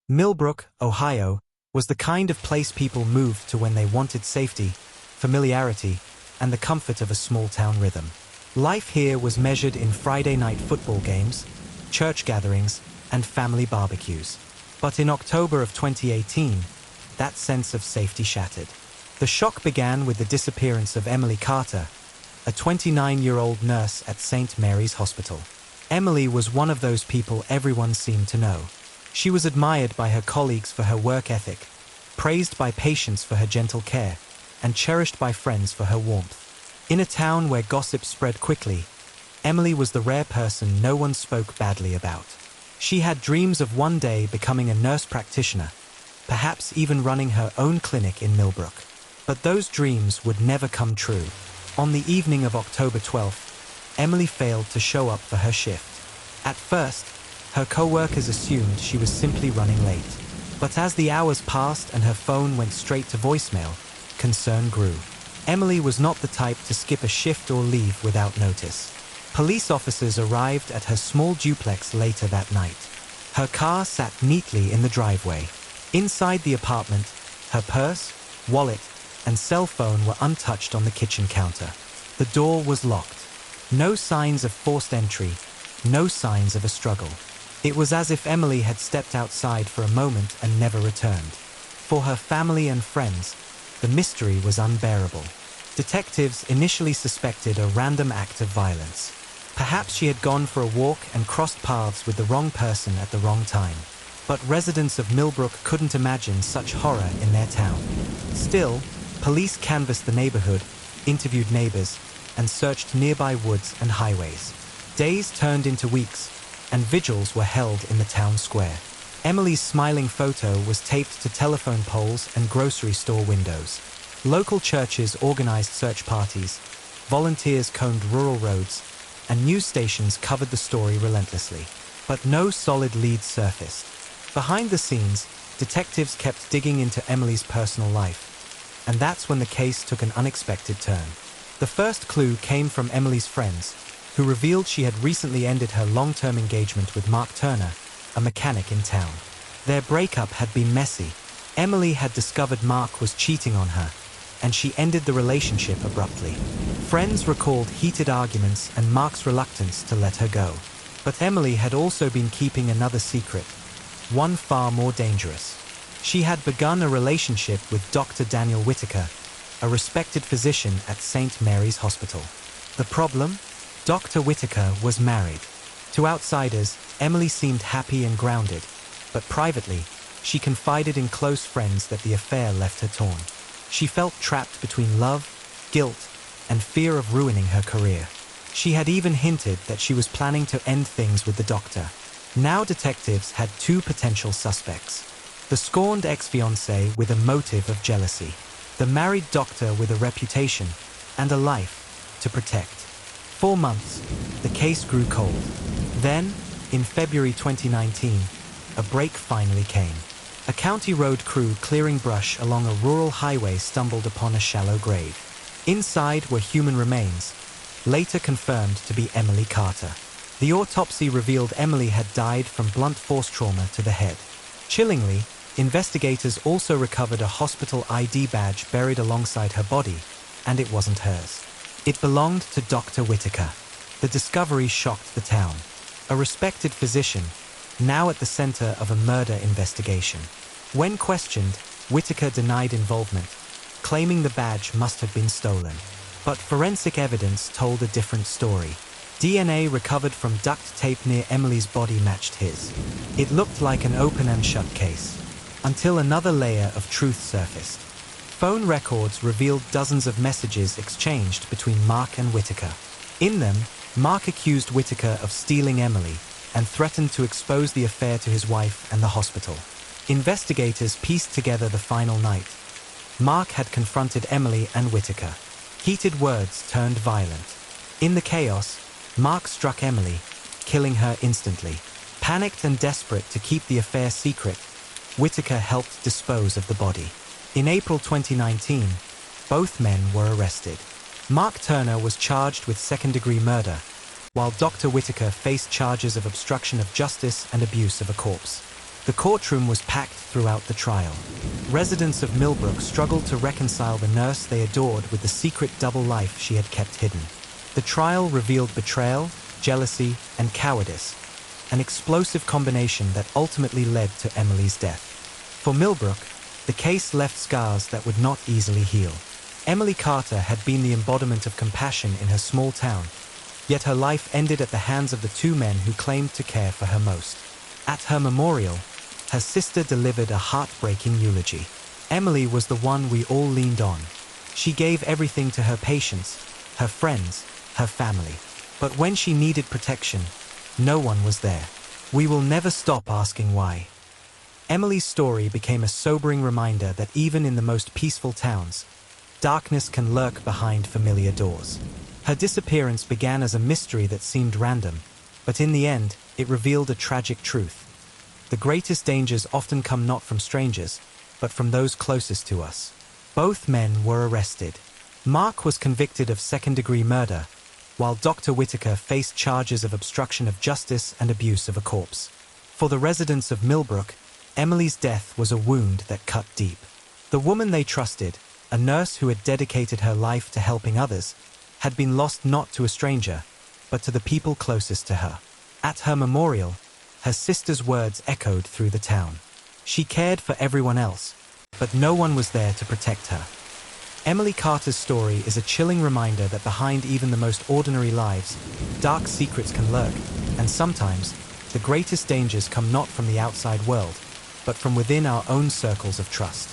Millbrook, Ohio, was the kind of place people moved to when they wanted safety, familiarity, and the comfort of a small-town rhythm. Life here was measured in Friday night football games, church gatherings, and family barbecues. But in October of 2018, that sense of safety shattered. The shock began with the disappearance of Emily Carter, a 29-year-old nurse at St. Mary's Hospital. Emily was one of those people everyone seemed to know. She was admired by her colleagues for her work ethic, praised by patients for her gentle care, and cherished by friends for her warmth. In a town where gossip spread quickly, Emily was the rare person no one spoke badly about. She had dreams of one day becoming a nurse practitioner, perhaps even running her own clinic in Millbrook. But those dreams would never come true. On the evening of October 12th, Emily failed to show up for her shift. At first, her co-workers assumed she was simply running late. But as the hours passed and her phone went straight to voicemail, concern grew. Emily was not the type to skip a shift or leave without notice. Police officers arrived at her small duplex later that night. Her car sat neatly in the driveway. Inside the apartment, her purse, wallet, and cell phone were untouched on the kitchen counter. The door was locked. No signs of forced entry, no signs of a struggle. It was as if Emily had stepped outside for a moment and never returned. For her family and friends, the mystery was unbearable. Detectives initially suspected a random act of violence. Perhaps she had gone for a walk and crossed paths with the wrong person at the wrong time. But residents of Millbrook couldn't imagine such horror in their town. Still, police canvassed the neighborhood, interviewed neighbors, and searched nearby woods and highways. Days turned into weeks, and vigils were held in the town square. Emily's smiling photo was taped to telephone poles and grocery store windows. Local churches organized search parties, volunteers combed rural roads, and news stations covered the story relentlessly. But no solid leads surfaced. Behind the scenes, detectives kept digging into Emily's personal life, and that's when the case took an unexpected turn. The first clue came from Emily's friends, who revealed she had recently ended her long-term engagement with Mark Turner, a mechanic in town. Their breakup had been messy. Emily had discovered Mark was cheating on her, and she ended the relationship abruptly. Friends recalled heated arguments and Mark's reluctance to let her go. But Emily had also been keeping another secret, one far more dangerous. She had begun a relationship with Dr. Daniel Whitaker, a respected physician at St. Mary's Hospital. The problem? Dr. Whitaker was married. To outsiders, Emily seemed happy and grounded, but privately, she confided in close friends that the affair left her torn. She felt trapped between love, guilt, and fear of ruining her career. She had even hinted that she was planning to end things with the doctor. Now detectives had two potential suspects: the scorned ex-fiancé with a motive of jealousy, the married doctor with a reputation and a life to protect. 4 months, the case grew cold. Then, in February 2019, a break finally came. A county road crew clearing brush along a rural highway stumbled upon a shallow grave. Inside were human remains, later confirmed to be Emily Carter. The autopsy revealed Emily had died from blunt force trauma to the head. Chillingly, investigators also recovered a hospital ID badge buried alongside her body, and it wasn't hers. It belonged to Dr. Whitaker. The discovery shocked the town. A respected physician, now at the center of a murder investigation. When questioned, Whitaker denied involvement, claiming the badge must have been stolen. But forensic evidence told a different story. DNA recovered from duct tape near Emily's body matched his. It looked like an open and shut case. Until another layer of truth surfaced. Phone records revealed dozens of messages exchanged between Mark and Whitaker. In them, Mark accused Whitaker of stealing Emily and threatened to expose the affair to his wife and the hospital. Investigators pieced together the final night. Mark had confronted Emily and Whitaker. Heated words turned violent. In the chaos, Mark struck Emily, killing her instantly. Panicked and desperate to keep the affair secret, Whitaker helped dispose of the body. In April 2019, both men were arrested. Mark Turner was charged with second-degree murder, while Dr. Whitaker faced charges of obstruction of justice and abuse of a corpse. The courtroom was packed throughout the trial. Residents of Millbrook struggled to reconcile the nurse they adored with the secret double life she had kept hidden. The trial revealed betrayal, jealousy, and cowardice, an explosive combination that ultimately led to Emily's death. For Millbrook, the case left scars that would not easily heal. Emily Carter had been the embodiment of compassion in her small town, yet her life ended at the hands of the two men who claimed to care for her most. At her memorial, her sister delivered a heartbreaking eulogy. Emily was the one we all leaned on. She gave everything to her patients, her friends, her family. But when she needed protection, no one was there. We will never stop asking why. Emily's story became a sobering reminder that even in the most peaceful towns, darkness can lurk behind familiar doors. Her disappearance began as a mystery that seemed random, but in the end, it revealed a tragic truth. The greatest dangers often come not from strangers, but from those closest to us. Both men were arrested. Mark was convicted of second-degree murder, while Dr. Whitaker faced charges of obstruction of justice and abuse of a corpse. For the residents of Millbrook, Emily's death was a wound that cut deep. The woman they trusted, a nurse who had dedicated her life to helping others, had been lost not to a stranger, but to the people closest to her. At her memorial, her sister's words echoed through the town. She cared for everyone else, but no one was there to protect her. Emily Carter's story is a chilling reminder that behind even the most ordinary lives, dark secrets can lurk, and sometimes, the greatest dangers come not from the outside world, but from within our own circles of trust.